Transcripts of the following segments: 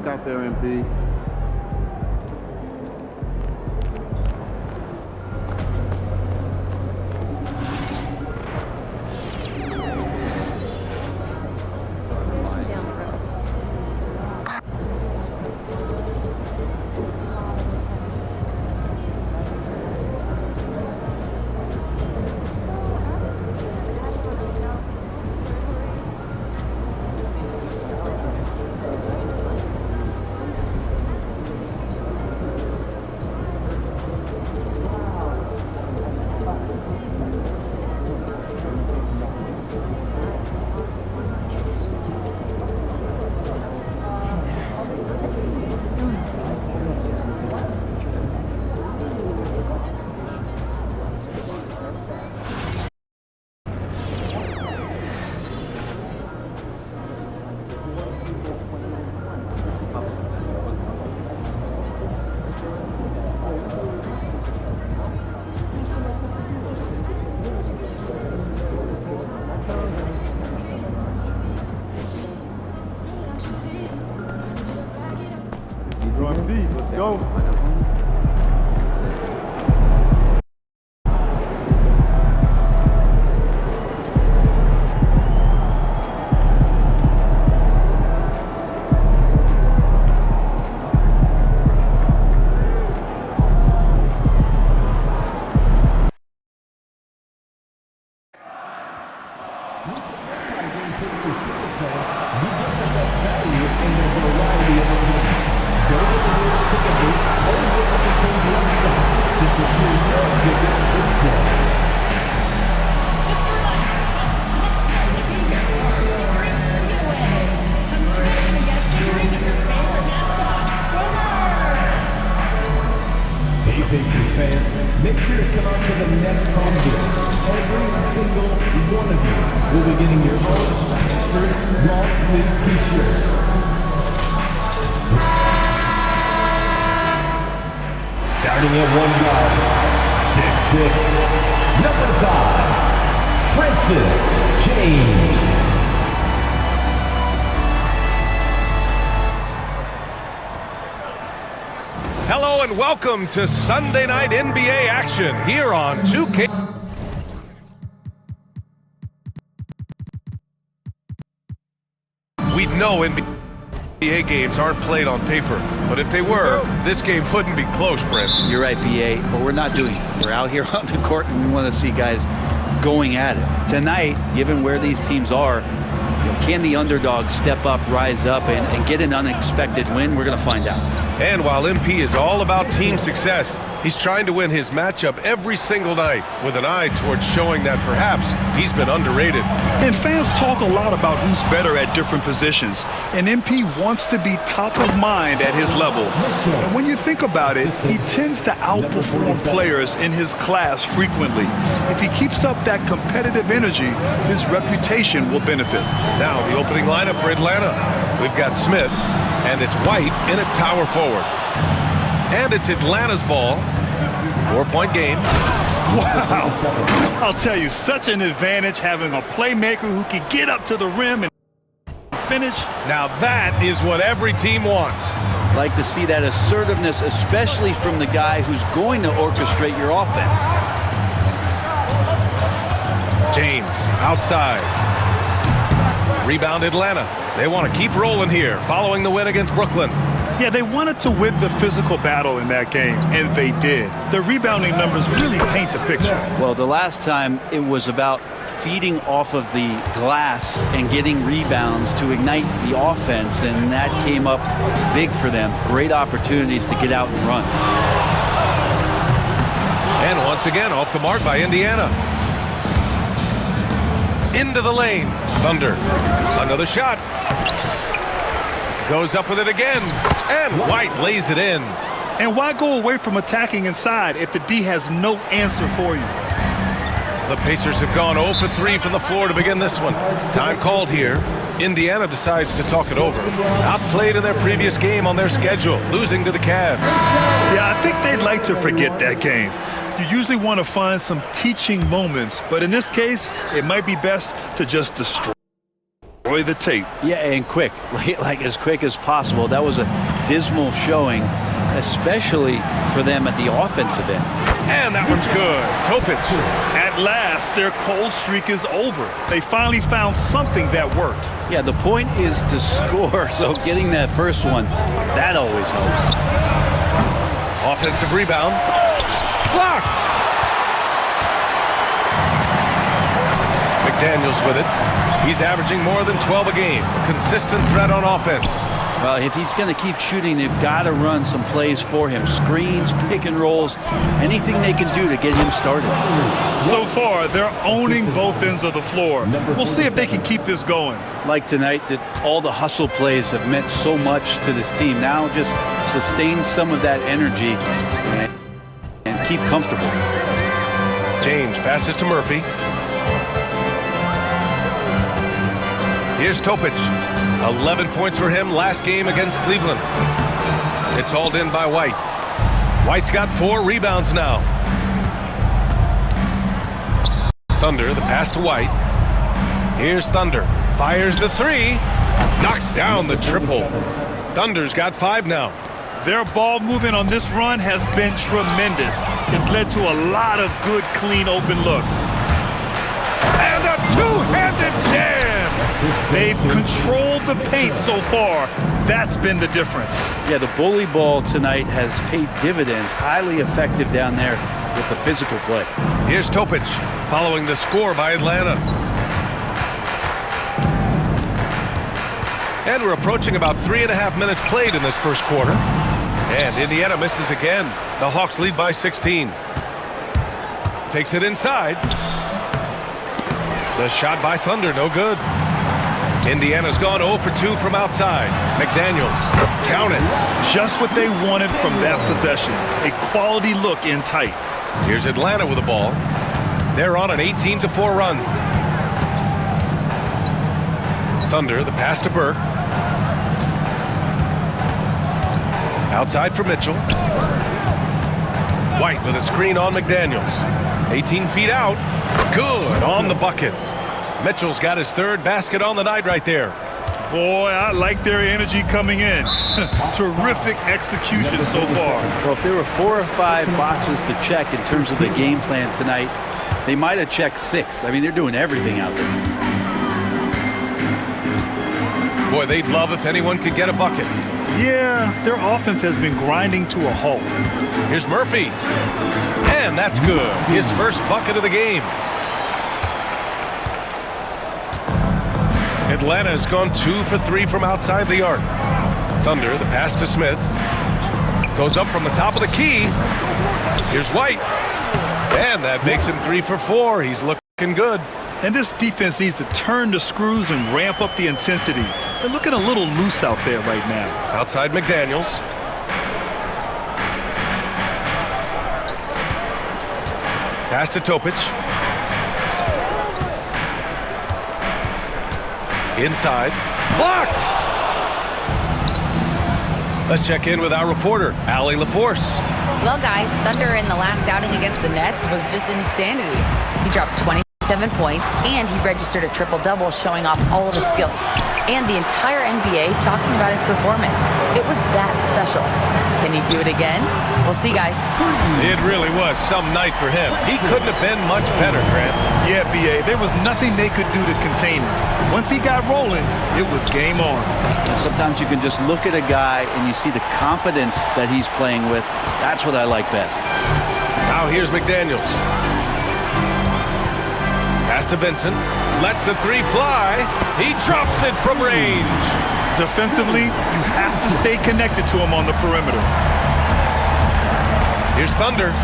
luck out there, MP. Let's go. Pacers fans, make sure to come out to the next home game. Every single one of you will be getting your own Pacers long sleeve t-shirt. Starting at one guard, 6'6", number 5, Francis James. Hello and welcome to Sunday night NBA action here on 2K. We know NBA games aren't played on paper, but if they were, this game wouldn't be close, Brent. You're right, BA, but we're not doing it. We're out here on the court and we want to see guys going at it. Tonight, given where these teams are, can the underdog step up, rise up, and get an unexpected win? We're going to find out. And while MP is all about team success, he's trying to win his matchup every single night with an eye towards showing that perhaps he's been underrated. And fans talk a lot about who's better at different positions, and MP wants to be top of mind at his level. And when you think about it, he tends to outperform players in his class frequently. If he keeps up that competitive energy, his reputation will benefit. Now the opening lineup for Atlanta. We've got Smith, and it's White in at power forward. And it's Atlanta's ball. 4-point game. Wow. I'll tell you, such an advantage having a playmaker who can get up to the rim and finish. Now that is what every team wants. Like to see that assertiveness, especially from the guy who's going to orchestrate your offense. James outside. Rebound Atlanta. They want to keep rolling here following the win against Brooklyn. Yeah, they wanted to win the physical battle in that game, and they did. The rebounding numbers really paint the picture. Well, the last time it was about feeding off of the glass and getting rebounds to ignite the offense, and that came up big for them. Great opportunities to get out and run. And once again, off the mark by Indiana. Into the lane. Thunder. Another shot. Goes up with it again. And White lays it in. And why go away from attacking inside if the D has no answer for you? The Pacers have gone 0 for 3 from the floor to begin this one. Time called here. Indiana decides to talk it over. Outplayed in their previous game on their schedule, losing to the Cavs. Yeah, I think they'd like to forget that game. You usually want to find some teaching moments, but in this case, it might be best to just destroy destroy the tape. Yeah, and quick, like as quick as possible. That was a dismal showing, especially for them at the offensive end. And that one's good. Topic. At last, their cold streak is over. They finally found something that worked. Yeah, the point is to score, so getting that first one, that always helps. Offensive rebound. Blocked. McDaniels with it. He's averaging more than 12 a game. Consistent threat on offense. Well, if he's going to keep shooting, they've got to run some plays for him. Screens, pick and rolls, anything they can do to get him started. So far, they're owning both ends of the floor. We'll see if they can keep this going. Like tonight, that all the hustle plays have meant so much to this team. Now just sustain some of that energy and keep comfortable. James passes to Murphy. Here's Topic. 11 points for him last game against Cleveland. It's hauled in by White. White's got 4 rebounds now. Thunder, the pass to White. Here's Thunder. Fires the 3. Knocks down the triple. Thunder's got 5 now. Their ball movement on this run has been tremendous. It's led to a lot of good, clean, open looks. And a two-handed jam! They've controlled the paint so far. That's been the difference. Yeah, the bully ball tonight has paid dividends. Highly effective down there with the physical play. Here's Topic following the score by Atlanta. And we're approaching about 3.5 minutes played in this first quarter. And Indiana misses again. The Hawks lead by 16. Takes it inside. The shot by Thunder, no good. Indiana's gone 0 for 2 from outside. McDaniels, count it. Just what they wanted from that possession. A quality look in tight. Here's Atlanta with the ball. They're on an 18-4 run. Thunder, the pass to Burke. Outside for Mitchell. White with a screen on McDaniels. 18 feet out. Good on the bucket. Mitchell's got his 3rd basket on the night right there. Boy, I like their energy coming in. Terrific execution so far. Well, if there were 4 or 5 boxes to check in terms of the game plan tonight, they might have checked 6. I mean, they're doing everything out there. Boy, they'd love if anyone could get a bucket. Yeah, their offense has been grinding to a halt. Here's Murphy. And that's good. His first bucket of the game. Atlanta has gone 2 for 3 from outside the arc. Thunder, the pass to Smith. Goes up from the top of the key. Here's White. And that makes him 3 for 4. He's looking good. And this defense needs to turn the screws and ramp up the intensity. They're looking a little loose out there right now. Outside McDaniels. Pass to Topic. Inside. Blocked! Let's check in with our reporter, Allie LaForce. Well, guys, Thunder in the last outing against the Nets was just insanity. He dropped 27 points, and he registered a triple-double showing off all of his skills. And the entire NBA talking about his performance. It was that special. Can he do it again? We'll see, guys. It really was some night for him. He couldn't have been much better, Grant. Yeah, B.A., there was nothing they could do to contain him. Once he got rolling, it was game on. And sometimes you can just look at a guy and you see the confidence that he's playing with. That's what I like best. Now here's McDaniels. Pass to Vincent. Lets the 3 fly. He drops it from range. Defensively, you have to stay connected to him on the perimeter. Here's Thunder.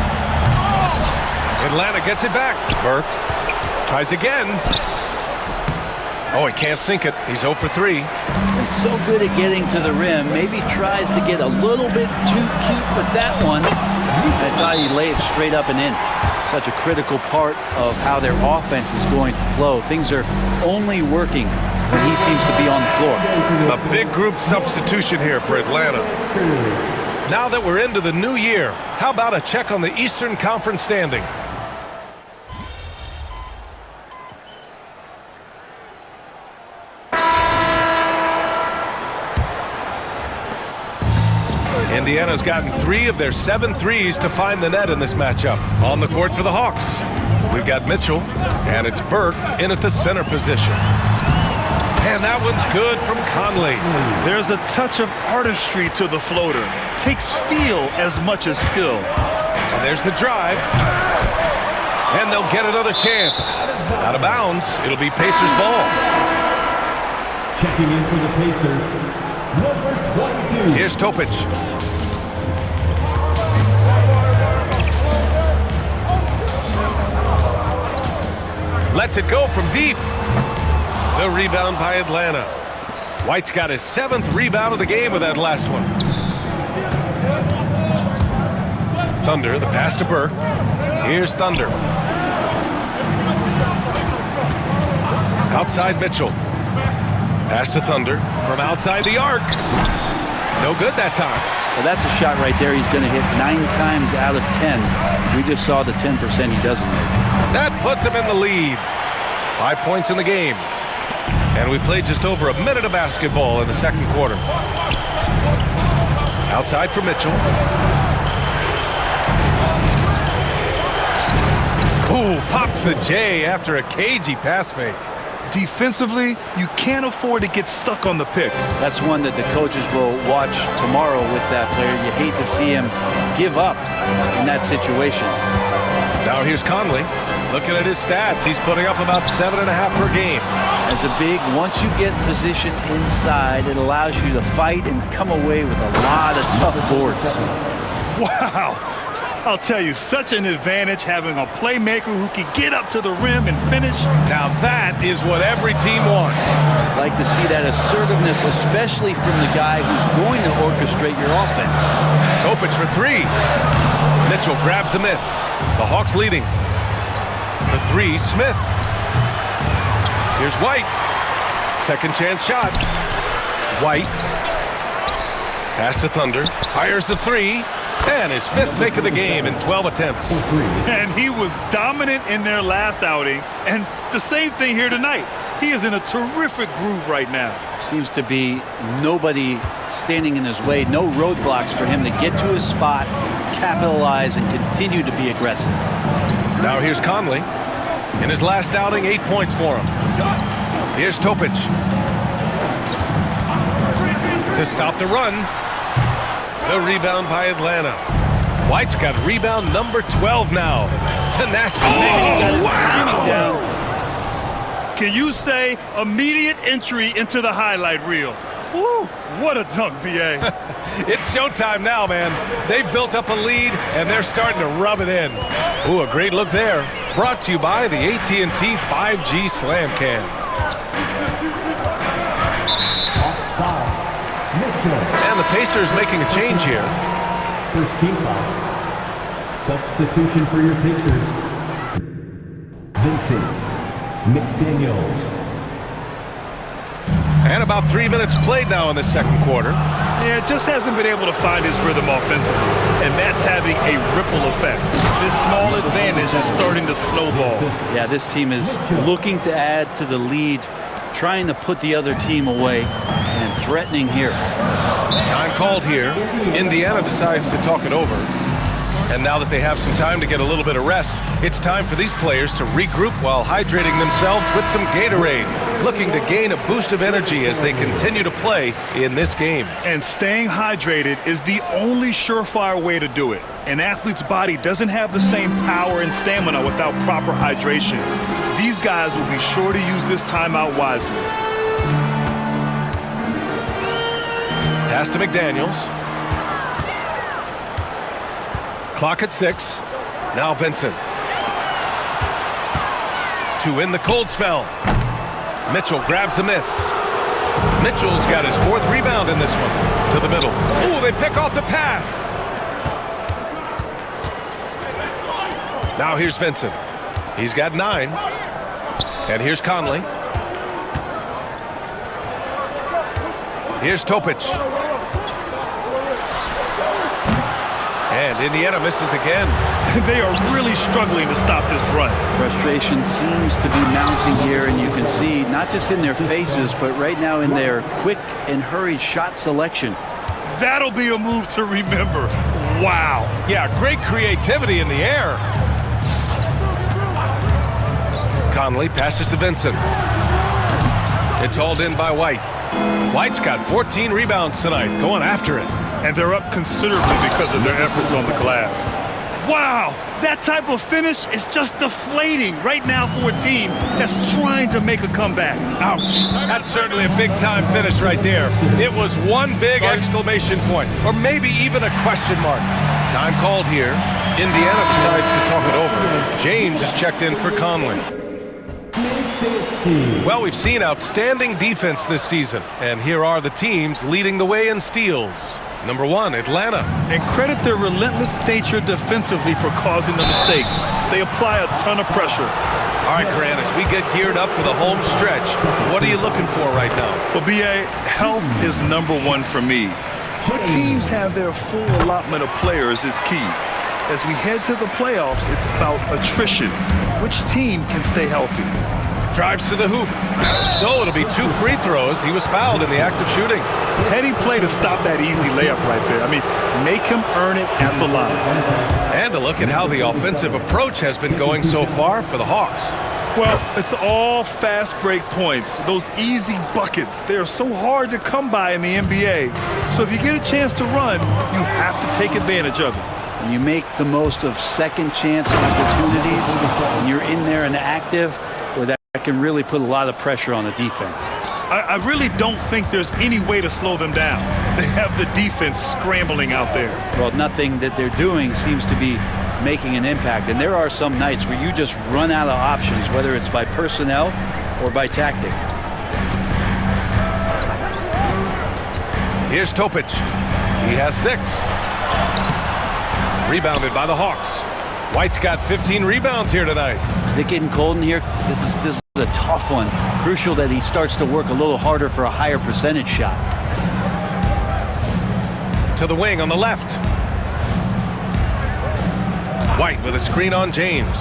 Atlanta gets it back. Burke tries again. Oh, he can't sink it. He's 0 for 3. And so good at getting to the rim. Maybe tries to get a little bit too cute with that one. I thought he'd lay it straight up and in. Such a critical part of how their offense is going to flow. Things are only working when he seems to be on the floor. A big group substitution here for Atlanta. Now that we're into the new year, how about a check on the Eastern Conference standing? Indiana's gotten 3 of their 7 threes to find the net in this matchup. On the court for the Hawks, we've got Mitchell, and it's Burke in at the center position. And that one's good from Conley. There's a touch of artistry to the floater. Takes feel as much as skill. And there's the drive. And they'll get another chance. Out of bounds, it'll be Pacers ball. Checking in for the Pacers, number 22. Here's Topic. Lets it go from deep. The rebound by Atlanta. White's got his 7th rebound of the game with that last one. Thunder, the pass to Burke. Here's Thunder. Outside Mitchell. Pass to Thunder from outside the arc. No good that time. Well, that's a shot right there he's going to hit 9 times out of 10. We just saw the 10% he doesn't make. That puts him in the lead. 5 points in the game. And we played just over a minute of basketball in the second quarter. Outside for Mitchell. Ooh, pops the J after a cagey pass fake. Defensively, you can't afford to get stuck on the pick. That's one that the coaches will watch tomorrow with that player. You hate to see him give up in that situation. Now here's Conley. Looking at his stats, he's putting up about 7.5 per game. As a big, once you get position inside, it allows you to fight and come away with a lot of tough boards. Wow. I'll tell you, such an advantage having a playmaker who can get up to the rim and finish. Now that is what every team wants. Like to see that assertiveness, especially from the guy who's going to orchestrate your offense. Topic for 3. Mitchell grabs a miss. The Hawks leading. For 3, Smith. Here's White. Second chance shot. White. Pass to Thunder. Fires the 3. And his 5th make of the game in 12 attempts. And he was dominant in their last outing. And the same thing here tonight. He is in a terrific groove right now. Seems to be nobody standing in his way. No roadblocks for him to get to his spot, capitalize, and continue to be aggressive. Now here's Conley. In his last outing, 8 points for him. Here's Topic. To stop the run. The rebound by Atlanta. White's got rebound number 12 now. Tenacity. Got his timing down. Can you say immediate entry into the highlight reel? Woo, what a dunk, B.A. It's showtime now, man. They've built up a lead, and they're starting to rub it in. Ooh, a great look there. Brought to you by the AT&T 5G Slam Can. Hawks foul. Mitchell. And the Pacers making a change here. First team foul. Substitution for your Pacers. Vincent McDaniels. And about 3 minutes played now in the second quarter. Yeah, just hasn't been able to find his rhythm offensively, and that's having a ripple effect. This small advantage is starting to snowball. Yeah, this team is looking to add to the lead, trying to put the other team away, and threatening here. Time called here. Indiana decides to talk it over. And now that they have some time to get a little bit of rest, it's time for these players to regroup while hydrating themselves with some Gatorade, looking to gain a boost of energy as they continue to play in this game. And staying hydrated is the only surefire way to do it. An athlete's body doesn't have the same power and stamina without proper hydration. These guys will be sure to use this timeout wisely. Pass to McDaniels. Clock at 6. Now Vincent. To win the cold spell. Mitchell grabs a miss. Mitchell's got his 4th rebound in this one. To the middle. Ooh, they pick off the pass. Now here's Vincent. He's got 9. And here's Conley. Here's Topic. And Indiana misses again. They are really struggling to stop this run. Frustration seems to be mounting here, and you can see not just in their faces, but right now in their quick and hurried shot selection. That'll be a move to remember. Wow. Yeah, great creativity in the air. Conley passes to Vincent. It's hauled in by White. White's got 14 rebounds tonight, going after it. And they're up considerably because of their efforts on the glass. Wow, that type of finish is just deflating right now for a team that's trying to make a comeback. Ouch. That's certainly a big-time finish right there. It was one big exclamation point, or maybe even a question mark. Time called here. Indiana decides to talk it over. James is checked in for Conley. Well, we've seen outstanding defense this season, and here are the teams leading the way in steals. Number 1, Atlanta. And credit their relentless nature defensively for causing the mistakes. They apply a ton of pressure. All right, Grant, as we get geared up for the home stretch, what are you looking for right now? Well, B.A., health is number 1 for me. What teams have their full allotment of players is key. As we head to the playoffs, it's about attrition. Which team can stay healthy? Drives to the hoop. So it'll be 2 free throws. He was fouled in the act of shooting. Heady play to stop that easy layup right there. I mean, make him earn it at the line. And a look at how the offensive approach has been going so far for the Hawks. Well, it's all fast break points. Those easy buckets. They are so hard to come by in the NBA. So if you get a chance to run, you have to take advantage of it. When you make the most of second chance opportunities, when you're in there and active, well, that can really put a lot of pressure on the defense. I really don't think there's any way to slow them down. They have the defense scrambling out there. Well, nothing that they're doing seems to be making an impact. And there are some nights where you just run out of options, whether it's by personnel or by tactic. Here's Topic. He has 6. Rebounded by the Hawks. White's got 15 rebounds here tonight. Is it getting cold in here? This is a tough one. Crucial that he starts to work a little harder for a higher percentage shot. To the wing on the left. White with a screen on James.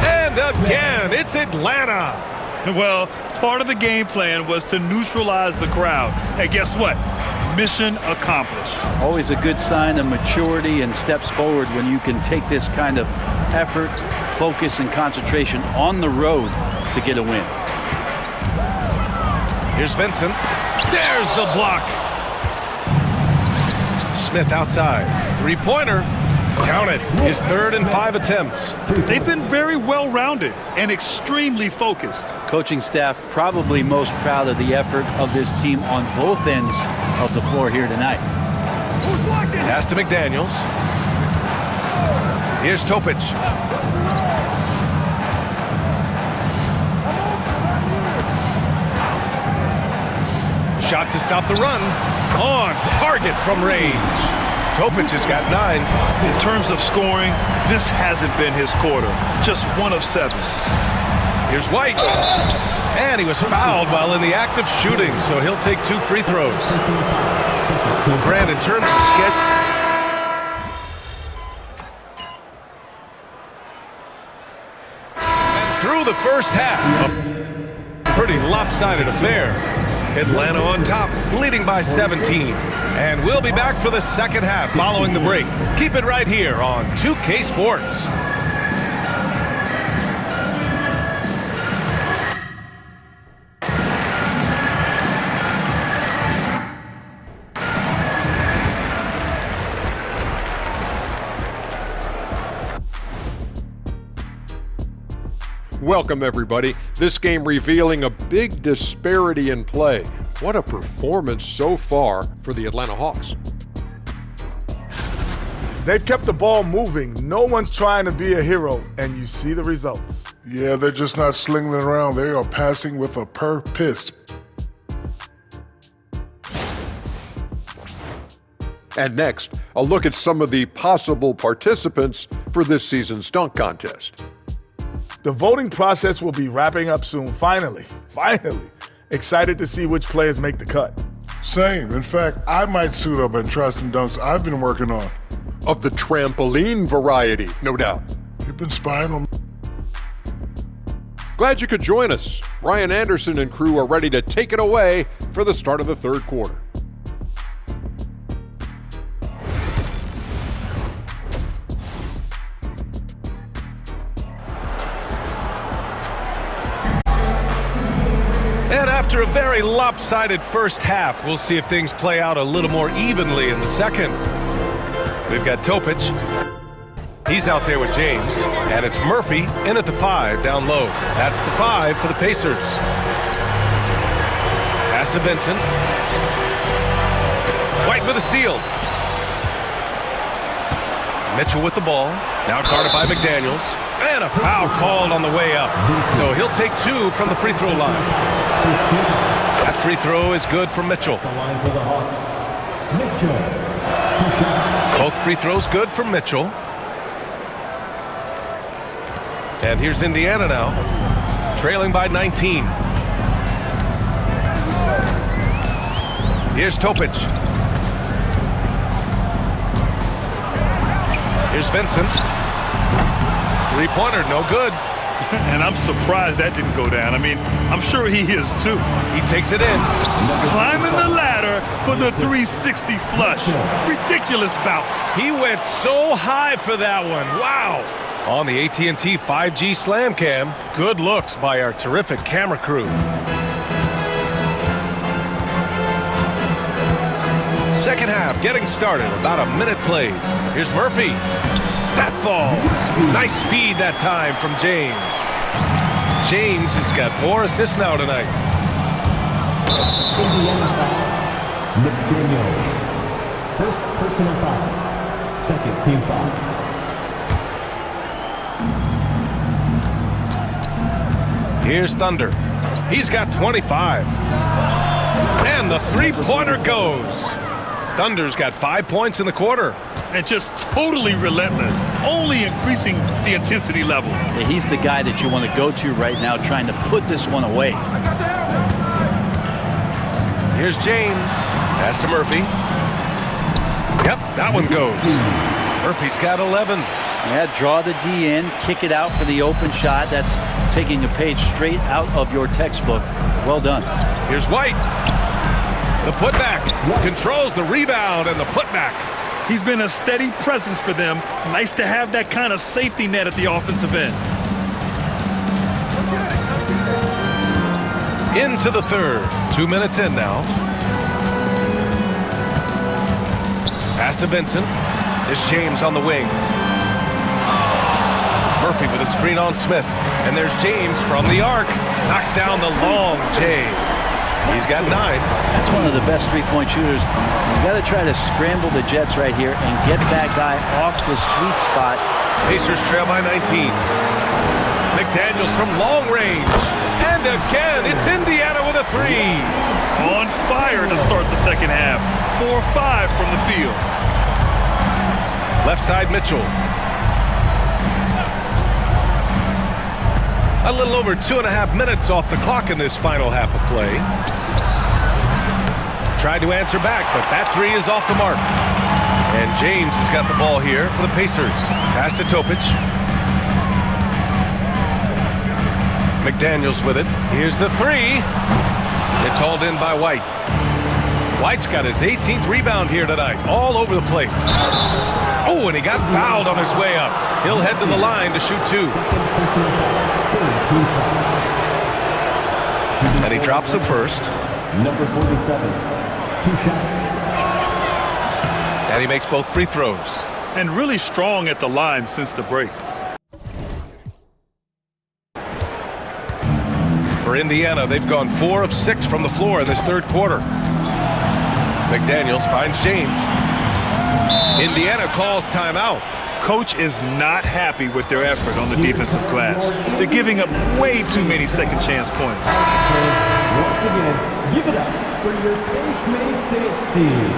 And again, it's Atlanta. Well, part of the game plan was to neutralize the crowd. And guess what? Mission accomplished. Always a good sign of maturity and steps forward when you can take this kind of effort, focus, and concentration on the road to get a win. Here's Vincent. There's the block. Smith outside. 3-pointer. Count it. His 3rd and 5 attempts. They've been very well-rounded and extremely focused. Coaching staff probably most proud of the effort of this team on both ends of the floor here tonight. Pass to McDaniels. Here's Topic. Shot to stop the run. On target from range. Topic has got 9. In terms of scoring, this hasn't been his quarter. Just 1 of 7. Here's White. And he was fouled while in the act of shooting, so he'll take 2 free throws. Grant, in terms of schedule. And through the first half, a pretty lopsided affair. Atlanta on top, leading by 17. And we'll be back for the second half following the break. Keep it right here on 2K Sports. Welcome, everybody. This game revealing a big disparity in play. What a performance so far for the Atlanta Hawks. They've kept the ball moving. No one's trying to be a hero, and you see the results. Yeah, they're just not slinging it around. They are passing with a purpose. And next, a look at some of the possible participants for this season's dunk contest. The voting process will be wrapping up soon. Finally. Excited to see which players make the cut. Same. In fact, I might suit up and try some dunks I've been working on. Of the trampoline variety, no doubt. You've been spying on me. Glad you could join us. Ryan Anderson and crew are ready to take it away for the start of the third quarter. after a very lopsided first half, we'll see if things play out a little more evenly in the second. We've got Topic. He's out there with James. And it's Murphy in at the 5 down low. That's the 5 for the Pacers. Pass to Vincent. White with a steal. Mitchell with the ball. Now guarded by McDaniels. And a foul called on the way up. So he'll take 2 from the free throw line. That free throw is good for Mitchell. The line for the Hawks. Mitchell. 2 shots. Both free throws good for Mitchell. And here's Indiana now, trailing by 19. Here's Topic. Here's Vincent. Three-pointer, no good. And I'm surprised that didn't go down. I mean, I'm sure he is too. He takes it in. Climbing the ladder for the 360 flush. Ridiculous bounce. He went so high for that one. Wow. On the AT&T 5G Slam Cam, good looks by our terrific camera crew. Second half getting started, about a minute played. Here's Murphy. That falls. Nice feed that time from James. James has got 4 assists now tonight. Indiana foul. McDaniels. First personal foul. Second team foul. Here's Thunder. He's got 25. And the three-pointer goes. Thunder's got 5 points in the quarter. And just totally relentless, only increasing the intensity level. Yeah, he's the guy that you want to go to right now, trying to put this one away. Here's James. Pass to Murphy. Yep, that one goes. Murphy's got 11. Yeah, draw the D in, kick it out for the open shot. That's taking a page straight out of your textbook. Well done. Here's White. The putback. Controls the rebound and the putback. He's been a steady presence for them. Nice to have that kind of safety net at the offensive end. Into the third. 2 minutes in now. Pass to Vincent. There's James on the wing. Murphy with a screen on Smith. And there's James from the arc. Knocks down the long J. He's got 9. That's one of the best three-point shooters. You got to try to scramble the Jets right here and get that guy off the sweet spot. Pacers trail by 19. McDaniels from long range. And again, it's Indiana with a 3. On fire to start the second half. 4-5 from the field. Left side Mitchell. A little over 2.5 minutes off the clock in this final half of play. Tried to answer back, but that 3 is off the mark. And James has got the ball here for the Pacers. Pass to Topic. McDaniels with it. Here's the 3. It's hauled in by White. White's got his 18th rebound here tonight, all over the place. Oh, and he got fouled on his way up. He'll head to the line to shoot 2. And he drops the first. Number 47. 2 shots. And he makes both free throws. And really strong at the line since the break. For Indiana, they've gone 4 of 6 from the floor in this third quarter. McDaniels finds James. Indiana calls timeout. Coach is not happy with their effort on the defensive glass. They're giving up way too many second chance points. Once again, give it up for your Postmates dance team.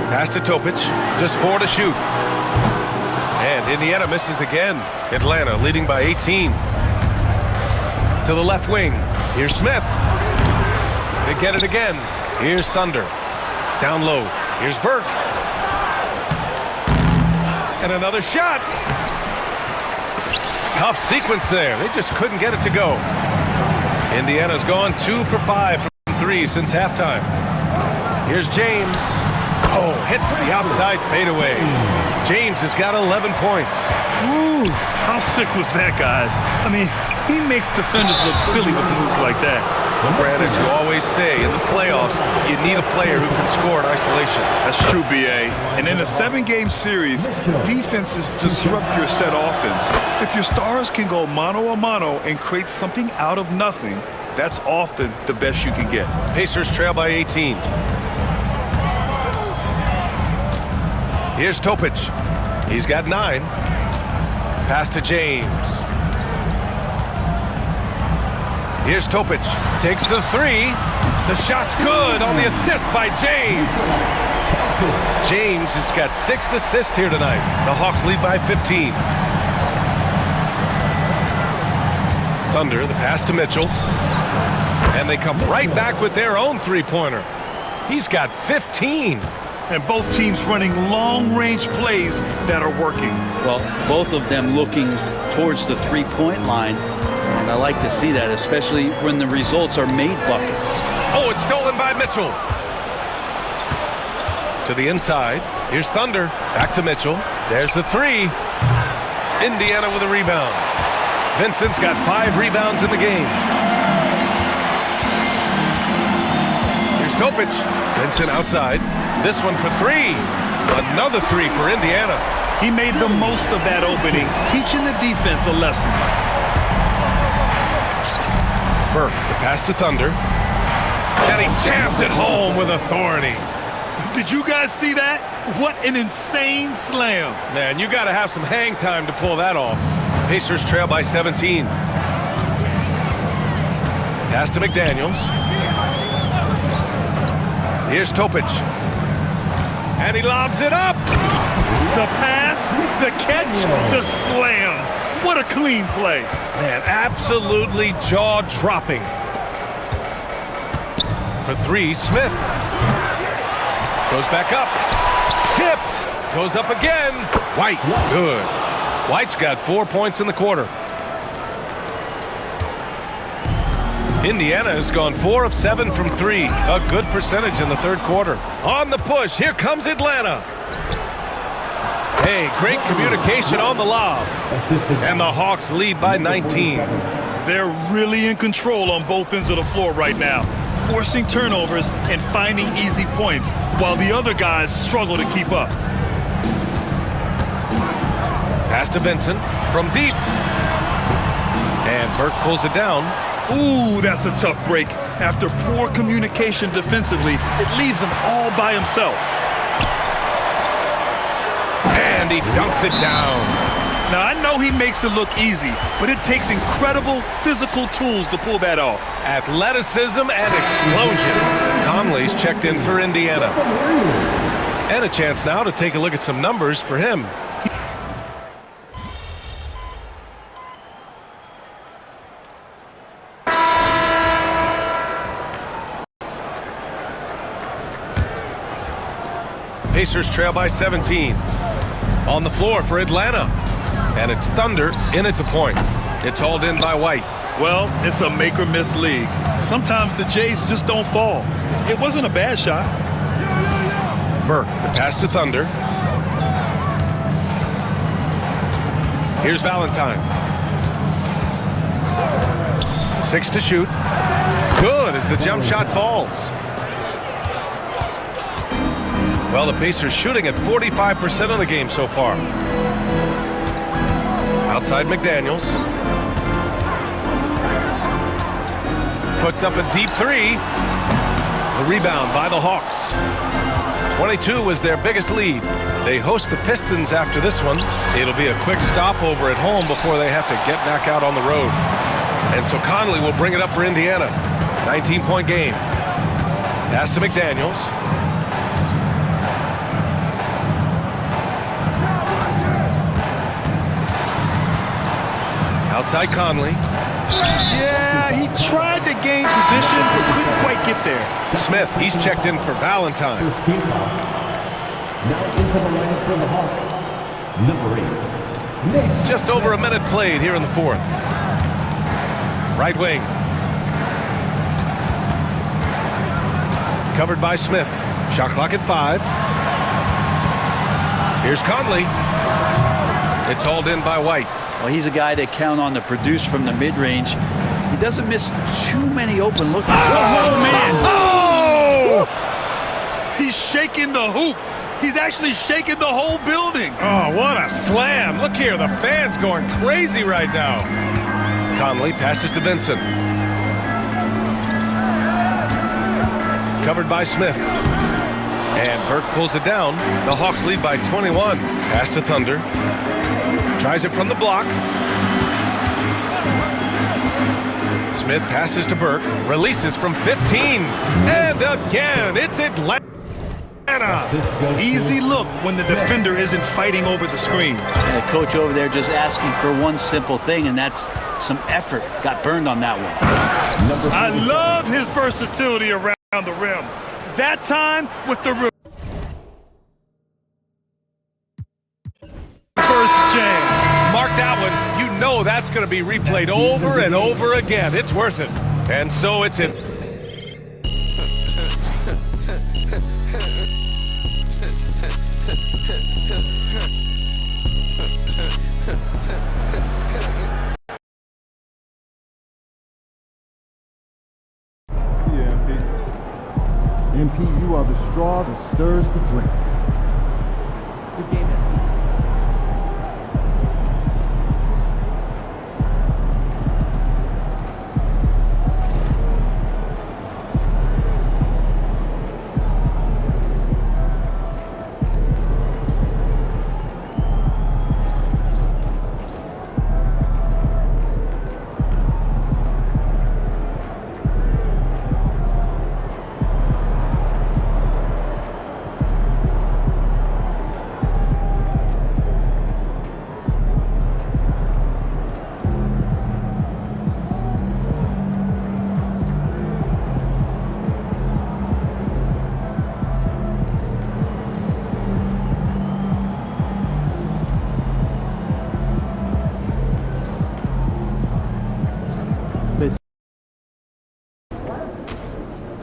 Pass to Topic, just 4 to shoot. And Indiana misses again. Atlanta leading by 18. To the left wing. Here's Smith. They get it again. Here's Thunder. Down low. Here's Burke. And another shot. Tough sequence there. They just couldn't get it to go. Indiana's gone 2 for 5 from 3 since halftime. Here's James. Oh, hits the outside fadeaway. James has got 11 points. Ooh, how sick was that, guys? I mean, he makes defenders look silly with moves like that. Brad, as you always say, in the playoffs, you need a player who can score in isolation. That's true, B.A. And in a 7-game series, defenses disrupt your set offense. If your stars can go mano-a-mano and create something out of nothing, that's often the best you can get. Pacers trail by 18. Here's Topic. He's got 9. Pass to James. Here's Topic. Takes the 3. The shot's good on the assist by James. James has got 6 assists here tonight. The Hawks lead by 15. Thunder, the pass to Mitchell. And they come right back with their own three-pointer. He's got 15. And both teams running long-range plays that are working. Well, both of them looking towards the three-point line. And I like to see that, especially when the results are made buckets. Oh, it's stolen by Mitchell. To the inside. Here's Thunder. Back to Mitchell. There's the 3. Indiana with a rebound. Vincent's got 5 rebounds in the game. Here's Topic. Vincent outside. This one for 3. Another 3 for Indiana. He made the most of that opening, teaching the defense a lesson. Burke, the pass to Thunder. And he jams it home with authority. Did you guys see that? What an insane slam. Man, you got to have some hang time to pull that off. Pacers trail by 17. Pass to McDaniels. Here's Topic. And he lobs it up. The pass, the catch, the slam. What a clean play. Man, absolutely jaw-dropping. For 3, Smith. Goes back up. Tipped. Goes up again. White. Good. White's got 4 points in the quarter. Indiana has gone 4 of 7 from 3. A good percentage in the third quarter. On the push. Here comes Atlanta. Hey, great communication on the lob. And the Hawks lead by 19. They're really in control on both ends of the floor right now, forcing turnovers and finding easy points, while the other guys struggle to keep up. Pass to Vincent from deep. And Burke pulls it down. Ooh, that's a tough break. After poor communication defensively, it leaves him all by himself. And he dunks it down. Now, I know he makes it look easy, but it takes incredible physical tools to pull that off. Athleticism and explosion. Conley's checked in for Indiana. And a chance now to take a look at some numbers for him. Pacers trail by 17. On the floor for Atlanta. And it's Thunder in at the point. It's hauled in by White. Well, it's a make-or-miss league. Sometimes the Jays just don't fall. It wasn't a bad shot. Burke, the pass to Thunder. Here's Valentine. 6 to shoot. Good as the jump shot falls. Well, the Pacers shooting at 45% of the game so far. Outside McDaniels. Puts up a deep 3. The rebound by the Hawks. 22 was their biggest lead. They host the Pistons after this one. It'll be a quick stopover at home before they have to get back out on the road. And so Conley will bring it up for Indiana. 19-point game. Pass to McDaniels. Outside Conley. Yeah, he tried to gain position, but couldn't quite get there. Smith, he's checked in for Valentine. First team foul. Now into the lineup for the Hawks. Number 8. Just over a minute played here in the fourth. Right wing. Covered by Smith. Shot clock at 5. Here's Conley. It's hauled in by White. Well, he's a guy that count on to produce from the mid-range. He doesn't miss too many open looks. Oh, man! Oh! He's shaking the hoop. He's actually shaking the whole building. Oh, what a slam. Look here, the fans going crazy right now. Conley passes to Vincent. Covered by Smith. And Burke pulls it down. The Hawks lead by 21. Pass to Thunder. Tries it from the block. Smith passes to Burke. Releases from 15. And again, it's Atlanta. Easy look when the defender isn't fighting over the screen. And the coach over there just asking for one simple thing, and that's some effort. Got burned on that one. I love his versatility around the rim. That time with the reverse jam. Mark that one. You know that's going to be replayed over and over again. It's worth it. And so it's in. MP, you are the straw that stirs the drink. Good game, MP.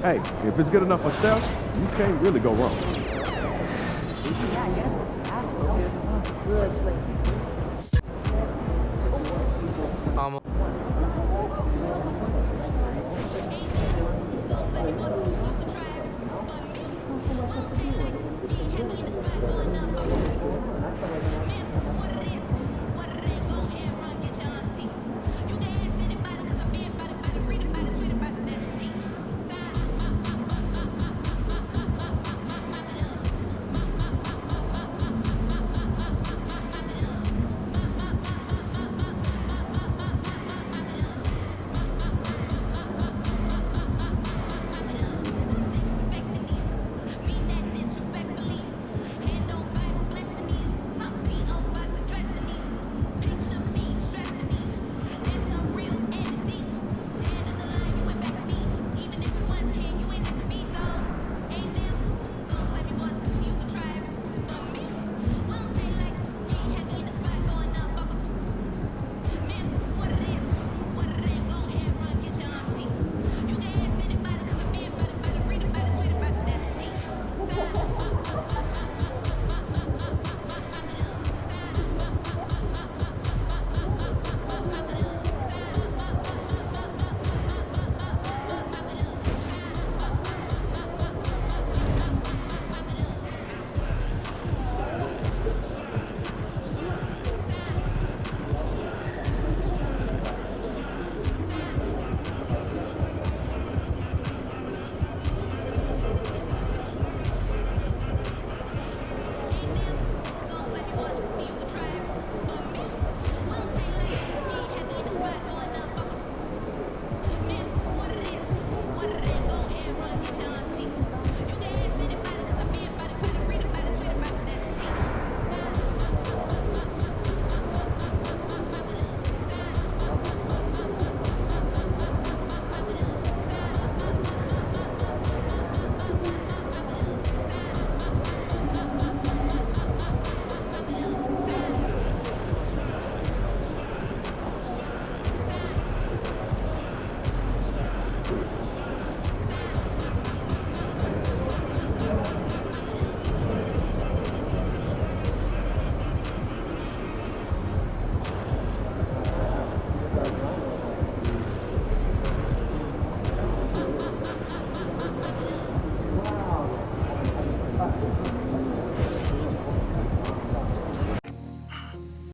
Hey, if it's good enough for Steph, you can't really go wrong.